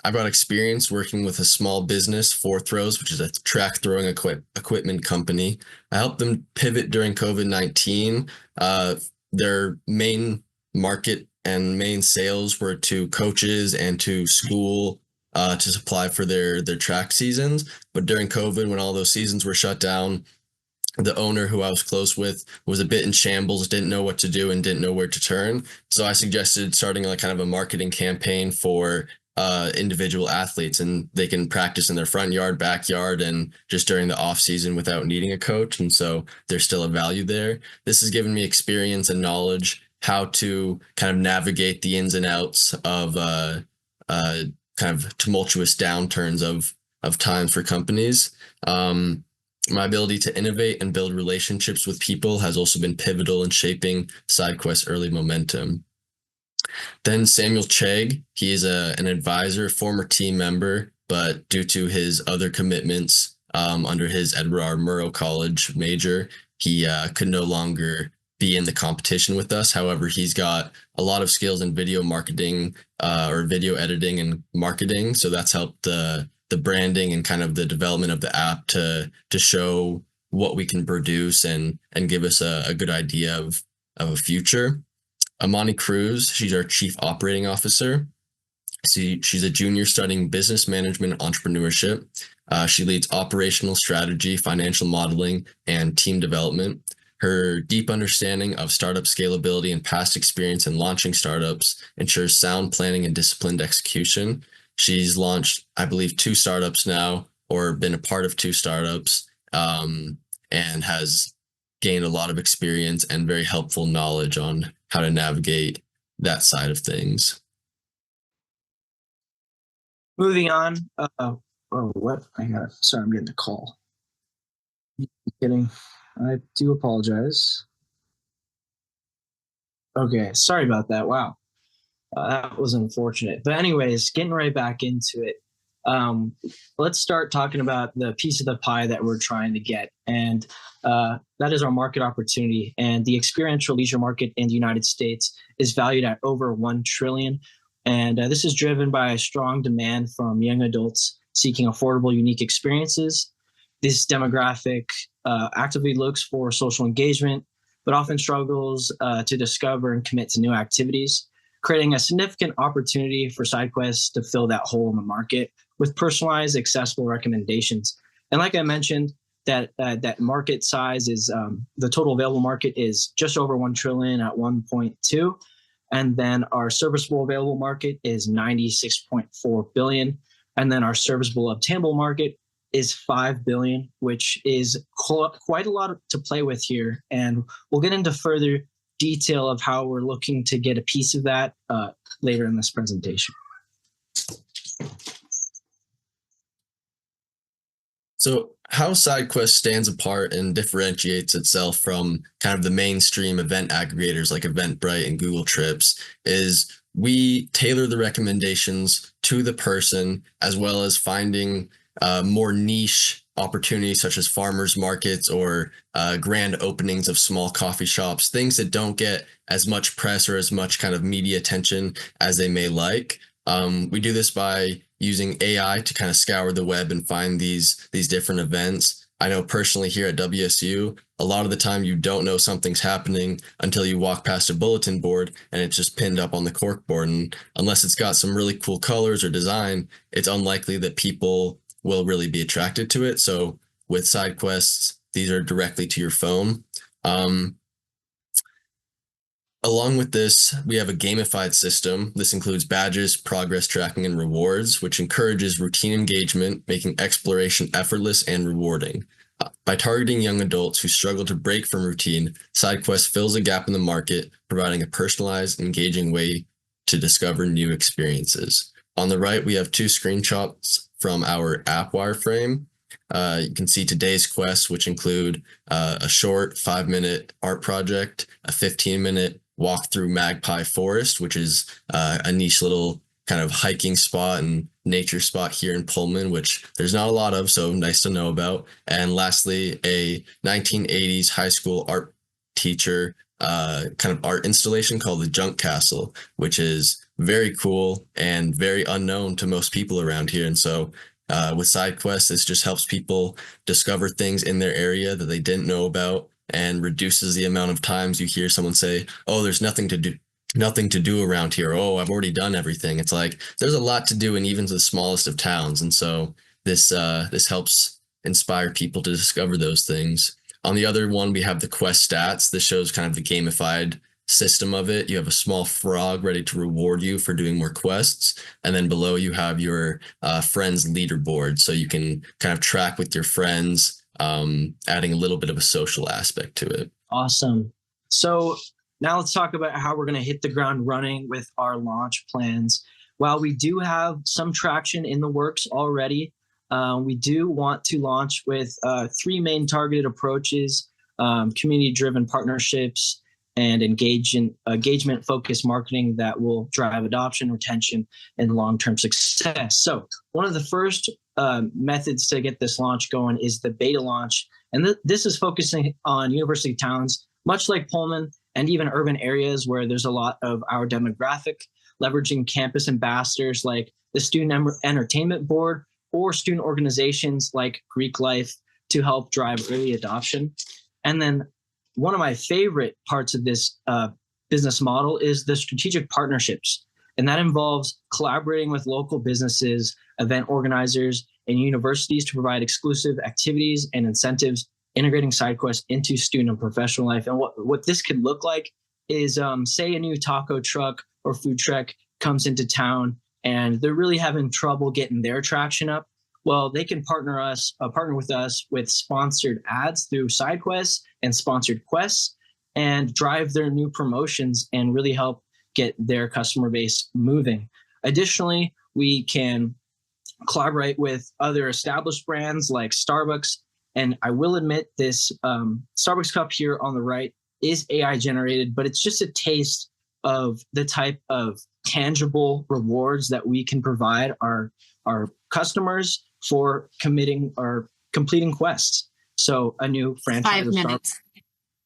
I've got experience working with a small business, Four Throws, which is a track throwing equipment company. I helped them pivot during COVID-19. Their main market and main sales were to coaches and to school to supply for their track seasons. But during COVID, when all those seasons were shut down, the owner who I was close with was a bit in shambles, didn't know what to do and didn't know where to turn. So I suggested starting like kind of a marketing campaign for individual athletes, and they can practice in their front yard, backyard, and just during the off season without needing a coach. And so there's still a value there. This has given me experience and knowledge how to kind of navigate the ins and outs of uh, kind of tumultuous downturns of times for companies. My ability to innovate and build relationships with people has also been pivotal in shaping SideQuest's early momentum. Then Samuel Chegg, he is an advisor, former team member, but due to his other commitments under his Edward R. Murrow College major, he could no longer be in the competition with us. However, he's got a lot of skills in video marketing or video editing and marketing, so that's helped the branding and kind of the development of the app to show what we can produce and give us a good idea of a future. Amani Cruz, she's our chief operating officer. She's a junior studying business management and entrepreneurship. She leads operational strategy, financial modeling, and team development. Her deep understanding of startup scalability and past experience in launching startups ensures sound planning and disciplined execution. She's launched, I believe, 2 startups now, or been a part of 2 startups, and has gained a lot of experience and very helpful knowledge on how to navigate that side of things. Moving on. What? Sorry, I'm getting a call. Kidding. I do apologize. Okay, sorry about that. Wow. That was unfortunate. But anyways, getting right back into it. Let's start talking about the piece of the pie that we're trying to get. And that is our market opportunity. And the experiential leisure market in the United States is valued at over $1 trillion. And this is driven by a strong demand from young adults seeking affordable, unique experiences. This demographic actively looks for social engagement, but often struggles to discover and commit to new activities, creating a significant opportunity for SideQuest to fill that hole in the market with personalized, accessible recommendations. And like I mentioned, that market size is the total available market is just over 1 trillion at 1.2. And then our serviceable available market is 96.4 billion. And then our serviceable obtainable market is 5 billion, which is quite a lot to play with here. And we'll get into further detail of how we're looking to get a piece of that later in this presentation. So how SideQuest stands apart and differentiates itself from kind of the mainstream event aggregators like Eventbrite and Google Trips is we tailor the recommendations to the person, as well as finding more niche opportunities such as farmers markets or grand openings of small coffee shops, things that don't get as much press or as much kind of media attention as they may like. We do this by using AI to kind of scour the web and find these different events. I know personally here at WSU, a lot of the time you don't know something's happening until you walk past a bulletin board and it's just pinned up on the corkboard. And unless it's got some really cool colors or design, it's unlikely that people will really be attracted to it. So with SideQuests, these are directly to your phone. Along with this, we have a gamified system. This includes badges, progress tracking, and rewards, which encourages routine engagement, making exploration effortless and rewarding. By targeting young adults who struggle to break from routine, SideQuest fills a gap in the market, providing a personalized, engaging way to discover new experiences. On the right, we have 2 screenshots from our app wireframe. You can see today's quests, which include a short 5-minute art project, a 15-minute walk through Magpie Forest, which is a niche little kind of hiking spot and nature spot here in Pullman, which there's not a lot of, so nice to know about. And lastly, a 1980s high school art teacher kind of art installation called the Junk Castle, which is very cool and very unknown to most people around here. And so with side quests, this just helps people discover things in their area that they didn't know about and reduces the amount of times you hear someone say, oh, there's nothing to do around here. Oh, I've already done everything. It's like there's a lot to do in even the smallest of towns. And so this helps inspire people to discover those things. On the other one, we have the quest stats. This shows kind of the gamified system of it. You have a small frog ready to reward you for doing more quests. And then below you have your friends leaderboard. So you can kind of track with your friends, adding a little bit of a social aspect to it. Awesome. So now let's talk about how we're going to hit the ground running with our launch plans. While we do have some traction in the works already, we do want to launch with three main targeted approaches: community-driven partnerships and engagement-focused marketing that will drive adoption, retention, and long-term success. So one of the first methods to get this launch going is the beta launch. And this is focusing on university towns, much like Pullman, and even urban areas where there's a lot of our demographic, leveraging campus ambassadors like the Student Entertainment Board or student organizations like Greek Life to help drive early adoption. And then one of my favorite parts of this business model is the strategic partnerships. And that involves collaborating with local businesses, event organizers, and universities to provide exclusive activities and incentives, integrating SideQuest into student and professional life. And what this could look like is, say a new taco truck or food truck comes into town and they're really having trouble getting their traction up. Well, they can partner with us with sponsored ads through SideQuest and sponsored quests and drive their new promotions and really help get their customer base moving. Additionally, we can collaborate with other established brands like Starbucks. And I will admit this Starbucks cup here on the right is AI generated, but it's just a taste of the type of tangible rewards that we can provide our customers for committing or completing quests. So a new franchise 5 minutes.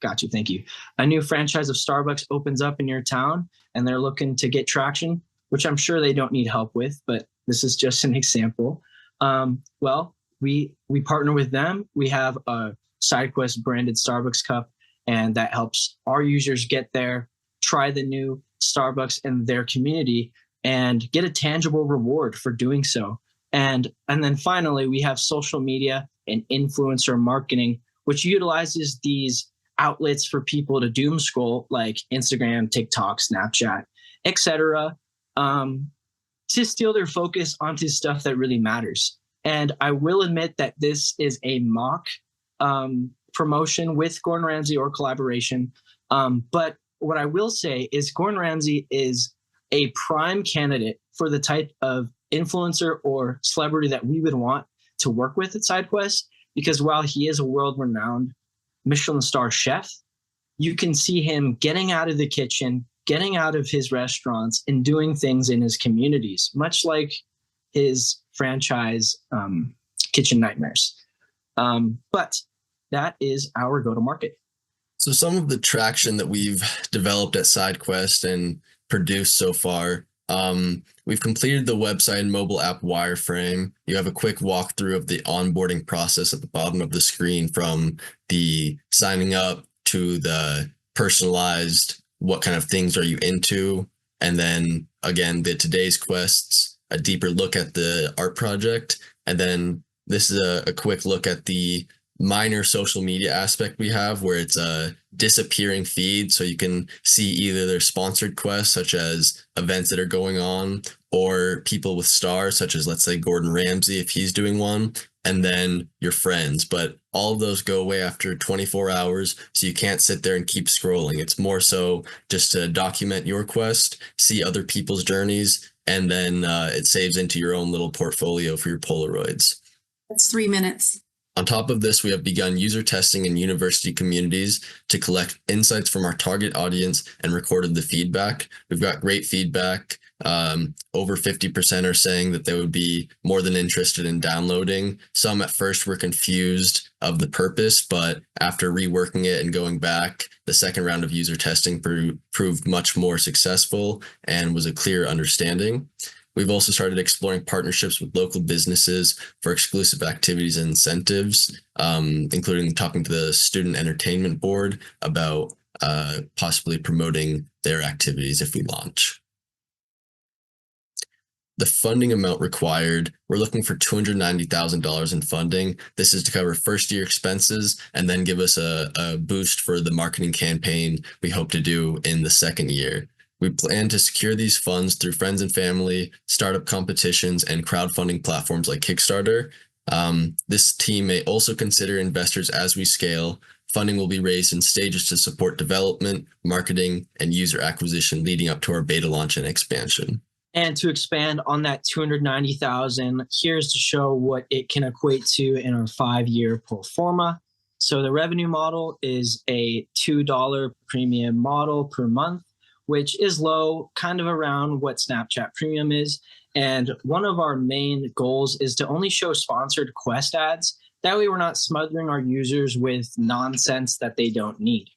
Got you. Thank you. A new franchise of Starbucks opens up in your town and they're looking to get traction, which I'm sure they don't need help with, but this is just an example. Well, we partner with them. We have a SideQuest branded Starbucks cup, and that helps our users get there, try the new Starbucks in their community, and get a tangible reward for doing so. And then finally, we have social media and influencer marketing, which utilizes these outlets for people to doom scroll like Instagram, TikTok, Snapchat, etc., to steal their focus onto stuff that really matters. And I will admit that this is a mock promotion with Gordon Ramsay or collaboration. But what I will say is Gordon Ramsay is a prime candidate for the type of influencer or celebrity that we would want to work with at SideQuest, because while he is a world-renowned Michelin star chef, you can see him getting out of the kitchen, getting out of his restaurants, and doing things in his communities, much like his franchise Kitchen Nightmares. But that is our go-to-market. So some of the traction that we've developed at SideQuest and produced so far, we've completed the website and mobile app wireframe. You have a quick walkthrough of the onboarding process at the bottom of the screen, from the signing up to the personalized, what kind of things are you into? And then again, the today's quests, a deeper look at the art project. And then this is a quick look at the minor social media aspect we have, where it's a disappearing feed. So you can see either their sponsored quests, such as events that are going on, or people with stars, such as, let's say, Gordon Ramsay, if he's doing one, and then your friends. But all of those go away after 24 hours. So you can't sit there and keep scrolling. It's more so just to document your quest, see other people's journeys, and then it saves into your own little portfolio for your Polaroids. That's 3 minutes. On top of this, we have begun user testing in university communities to collect insights from our target audience and recorded the feedback. We've got great feedback. Over 50% are saying that they would be more than interested in downloading. Some at first were confused of the purpose, but after reworking it and going back, the second round of user testing proved much more successful and was a clear understanding. We've also started exploring partnerships with local businesses for exclusive activities and incentives, including talking to the Student Entertainment Board about possibly promoting their activities if we launch. The funding amount required, we're looking for $290,000 in funding. This is to cover first year expenses and then give us a boost for the marketing campaign we hope to do in the second year. We plan to secure these funds through friends and family, startup competitions, and crowdfunding platforms like Kickstarter. This team may also consider investors as we scale. Funding will be raised in stages to support development, marketing, and user acquisition leading up to our beta launch and expansion. And to expand on that 290,000, here's to show what it can equate to in our 5-year pro forma. So the revenue model is a $2 premium model per month, which is low, kind of around what Snapchat Premium is. And one of our main goals is to only show sponsored Quest ads. That way we're not smothering our users with nonsense that they don't need.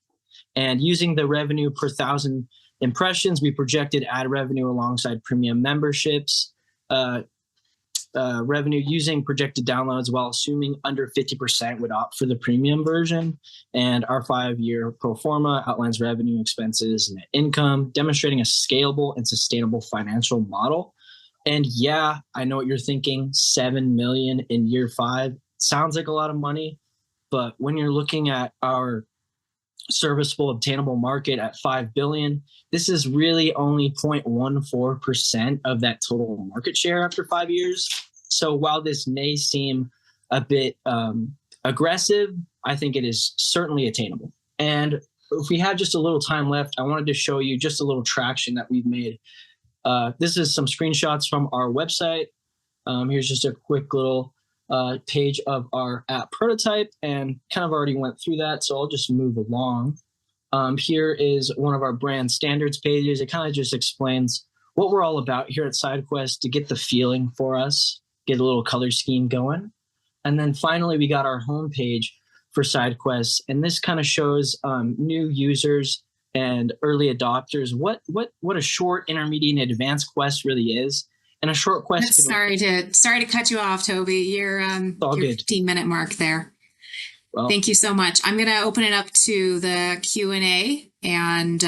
And using the revenue per 1,000 impressions, we projected ad revenue alongside premium memberships, revenue using projected downloads while assuming under 50% would opt for the premium version. And our 5-year pro forma outlines revenue, expenses, net income, demonstrating a scalable and sustainable financial model. And yeah, I know what you're thinking, $7 million in year 5 sounds like a lot of money, but when you're looking at our serviceable obtainable market at $5 billion, this is really only 0.14% of that total market share after 5 years. So while this may seem a bit aggressive, I think it is certainly attainable. And if we have just a little time left, I wanted to show you just a little traction that we've made. This is some screenshots from our website. Here's just a quick little page of our app prototype, and kind of already went through that, so I'll just move along. Here is one of our brand standards pages. It kind of just explains what we're all about here at SideQuest to get the feeling for us, get a little color scheme going. And then finally, we got our homepage for SideQuest, and this kind of shows new users and early adopters what a short, intermediate, and advanced quest really is. And a short quest. Sorry to cut you off, Toby. You're your 15-minute mark there. Well, thank you so much. I'm going to open it up to the Q&A, and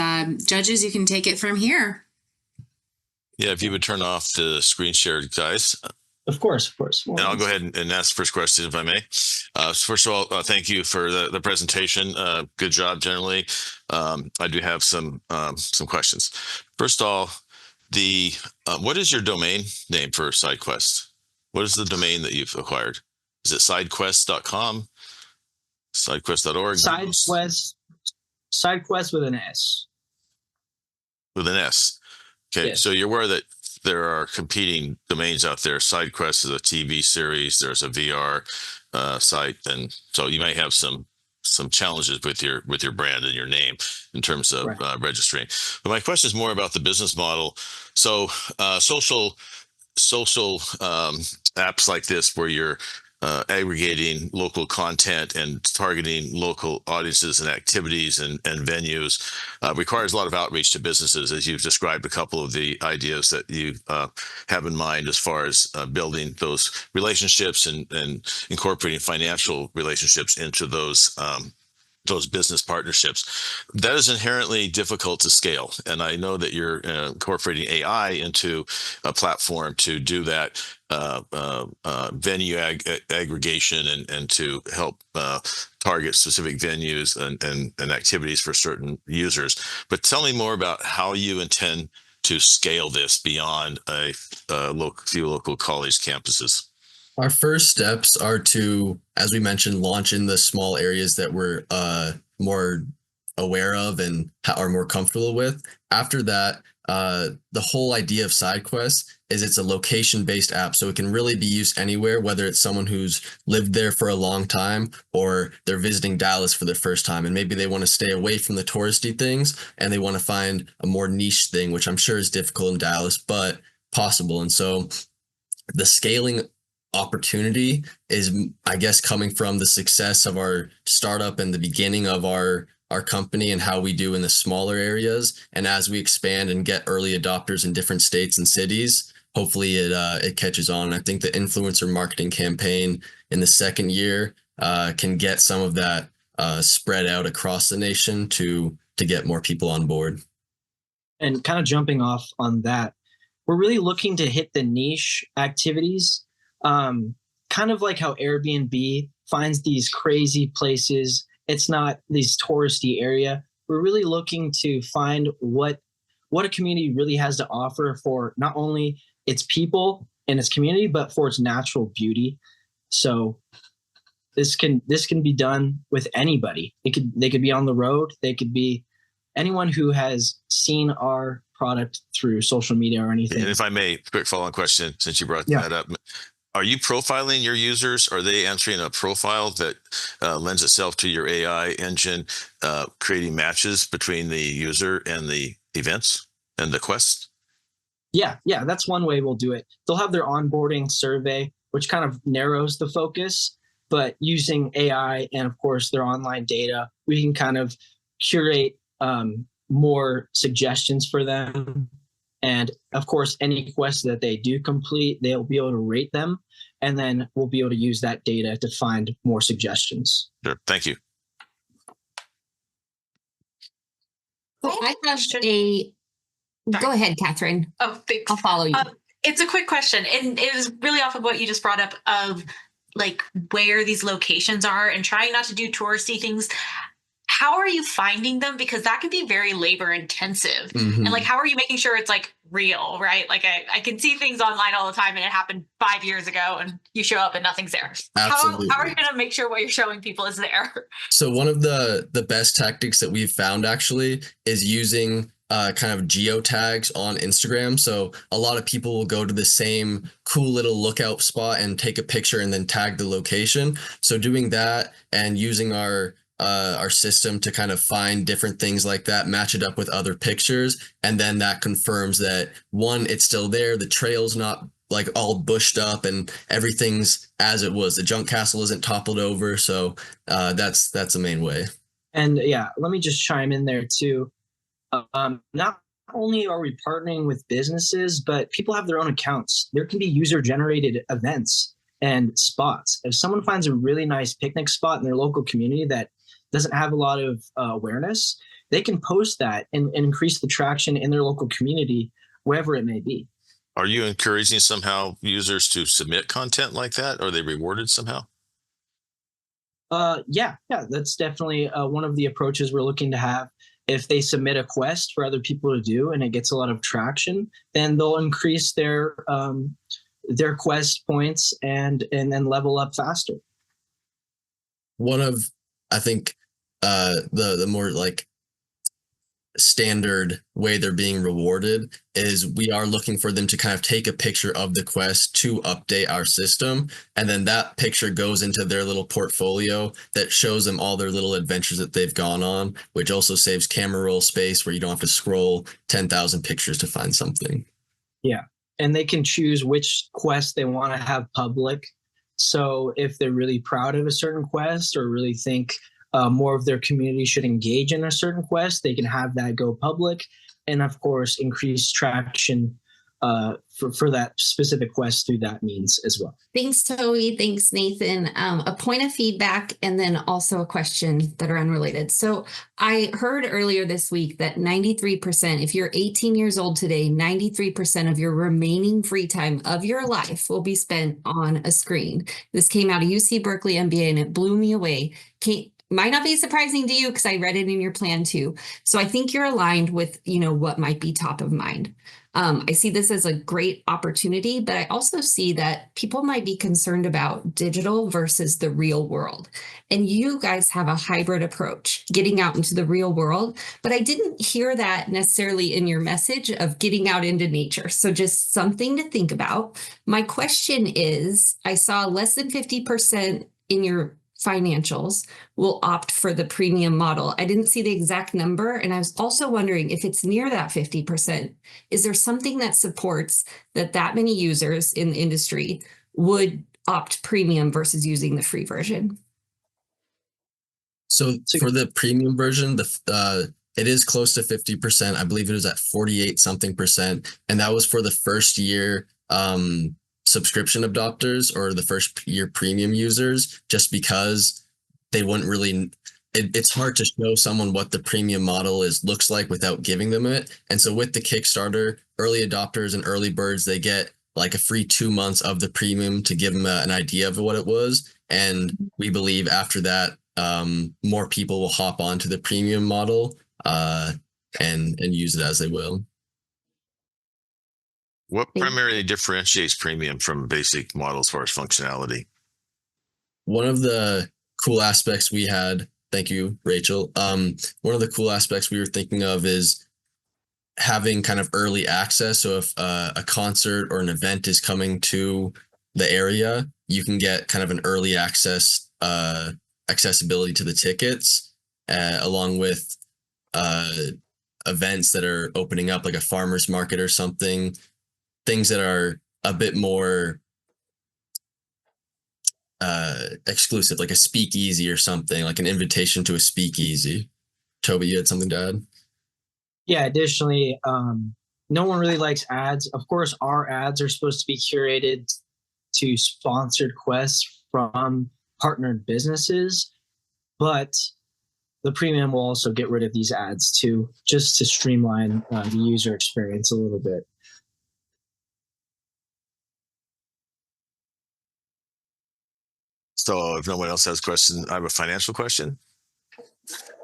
judges, you can take it from here. Yeah, if you would turn off the screen share, guys. Of course. And I'll go ahead and ask the first question, if I may. First of all, thank you for the presentation. Good job, generally. I do have some questions. First of all, what is your domain name for SideQuest? What is the domain that you've acquired? Is it sidequest.com? Sidequest.org? SideQuest with an S. With an S. Okay, yes. So you're aware that there are competing domains out there. SideQuest is a TV series. There's a VR site, and so you may have some challenges with your brand and your name in terms of registering. But my question is more about the business model. So social apps like this, where you're aggregating local content and targeting local audiences and activities and venues, requires a lot of outreach to businesses, as you've described a couple of the ideas that you have in mind as far as building those relationships and incorporating financial relationships into those business partnerships. That is inherently difficult to scale. And I know that you're incorporating AI into a platform to do that venue aggregation and to help target specific venues and activities for certain users. But tell me more about how you intend to scale this beyond a few local college campuses. Our first steps are to, as we mentioned, launch in the small areas that we're more aware of and are more comfortable with. After that, the whole idea of SideQuest is it's a location-based app, so it can really be used anywhere, whether it's someone who's lived there for a long time or they're visiting Dallas for their first time, and maybe they want to stay away from the touristy things and they want to find a more niche thing, which I'm sure is difficult in Dallas, but possible. And so the scaling opportunity is, I guess, coming from the success of our startup and the beginning of our company and how we do in the smaller areas. And as we expand and get early adopters in different states and cities, hopefully it catches on. I think the influencer marketing campaign in the second year can get some of that spread out across the nation to get more people on board. And kind of jumping off on that, we're really looking to hit the niche activities, kind of like how Airbnb finds these crazy places. It's not these touristy area. We're really looking to find what a community really has to offer for not only its people and its community, but for its natural beauty. So this can be done with anybody. They could be on the road. They could be anyone who has seen our product through social media or anything. And if I may, quick follow-on question, since you brought that up. Are you profiling your users? Are they answering a profile that lends itself to your AI engine, creating matches between the user and the events and the quests? Yeah, that's one way we'll do it. They'll have their onboarding survey, which kind of narrows the focus, but using AI and, of course, their online data, we can kind of curate more suggestions for them. And of course, any quests that they do complete, they'll be able to rate them. And then we'll be able to use that data to find more suggestions. Sure. Thank you. So I have a, go ahead, Catherine. Oh, thanks. I'll follow you. It's a quick question. And it was really off of what you just brought up of like where these locations are and trying not to do touristy things. How are you finding them? Because that can be very labor intensive. Mm-hmm. And like, how are you making sure it's like real, right? Like I can see things online all the time and it happened 5 years ago and you show up and nothing's there. Absolutely. How are you going to make sure what you're showing people is there? So one of the best tactics that we've found actually is using kind of geotags on Instagram. So a lot of people will go to the same cool little lookout spot and take a picture and then tag the location. So doing that and using our system to kind of find different things like that, match it up with other pictures, and then that confirms that one, it's still there, the trail's not like all bushed up and everything's as it was, the junk castle isn't toppled over. So that's the main way. And yeah, let me just chime in there too. Not only are we partnering with businesses, but people have their own accounts. There can be user generated events and spots. If someone finds a really nice picnic spot in their local community that doesn't have a lot of awareness, they can post that and increase the traction in their local community, wherever it may be. Are you encouraging somehow users to submit content like that? Are they rewarded somehow? Yeah, that's definitely one of the approaches we're looking to have. If they submit a quest for other people to do and it gets a lot of traction, then they'll increase their quest points and then level up faster. One of, I think, the more like standard way they're being rewarded is we are looking for them to kind of take a picture of the quest to update our system, and then that picture goes into their little portfolio that shows them all their little adventures that they've gone on, which also saves camera roll space where you don't have to scroll 10,000 pictures to find something. Yeah, and they can choose which quest they want to have public. So if they're really proud of a certain quest or really think more of their community should engage in a certain quest, they can have that go public, and of course increase traction for that specific quest through that means as well. Thanks, Toby. Thanks, Nathan. A point of feedback and then also a question that are unrelated. So I heard earlier this week that 93%, if you're 18 years old today, 93% of your remaining free time of your life will be spent on a screen. This came out of UC Berkeley MBA and it blew me away. Might not be surprising to you because I read it in your plan too. So I think you're aligned with, what might be top of mind. I see this as a great opportunity, but I also see that people might be concerned about digital versus the real world. And you guys have a hybrid approach, getting out into the real world, but I didn't hear that necessarily in your message of getting out into nature. So just something to think about. My question is, I saw less than 50% in your financials will opt for the premium model. I didn't see the exact number. And I was also wondering if it's near that 50%, is there something that supports that many users in the industry would opt premium versus using the free version? So for the premium version, it is close to 50%. I believe it was at 48 something percent. And that was for the first year subscription adopters or the first year premium users, just because they wouldn't really, it's hard to show someone what the premium model looks like without giving them it. And so with the Kickstarter, early adopters and early birds, they get like a free 2 months of the premium to give them an idea of what it was. And we believe after that, more people will hop onto the premium model and use it as they will. What primarily differentiates premium from basic model as far as functionality? One of the cool aspects we had, thank you, Rachel. One of the cool aspects we were thinking of is having kind of early access. So if a concert or an event is coming to the area, you can get kind of an early access accessibility to the tickets, along with events that are opening up, like a farmer's market or something. Things that are a bit more exclusive, like a speakeasy or something, like an invitation to a speakeasy. Toby, you had something to add? Yeah, additionally, no one really likes ads. Of course, our ads are supposed to be curated to sponsored quests from partnered businesses, but the premium will also get rid of these ads too, just to streamline the user experience a little bit. So if no one else has questions, I have a financial question.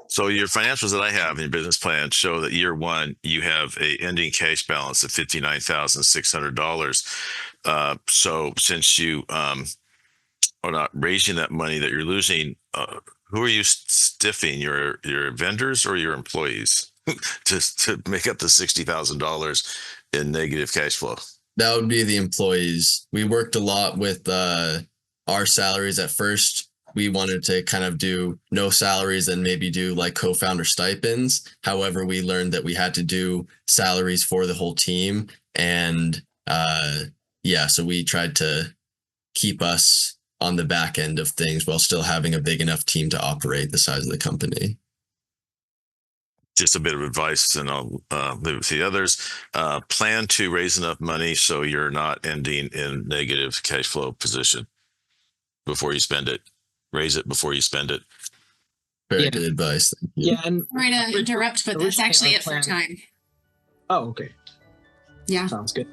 So your financials that I have in your business plan show that year one, you have a ending cash balance of $59,600. So since you are not raising that money that you're losing, who are you stiffing, your vendors or your employees to make up the $60,000 in negative cash flow? That would be the employees. We worked a lot with our salaries at first. We wanted to kind of do no salaries and maybe do like co-founder stipends. However, we learned that we had to do salaries for the whole team. And so we tried to keep us on the back end of things while still having a big enough team to operate the size of the company. Just a bit of advice, and I'll leave it to the others. Plan to raise enough money so you're not ending in negative cash flow position before you spend it. Raise it before you spend it. Very good advice. Thank you. Yeah, and Sorry to interrupt, but that's actually it for time. Oh, okay. Yeah. Sounds good.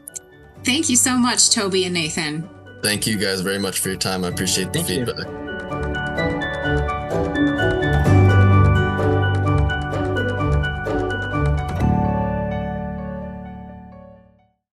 Thank you so much, Toby and Nathan. Thank you guys very much for your time. I appreciate the feedback.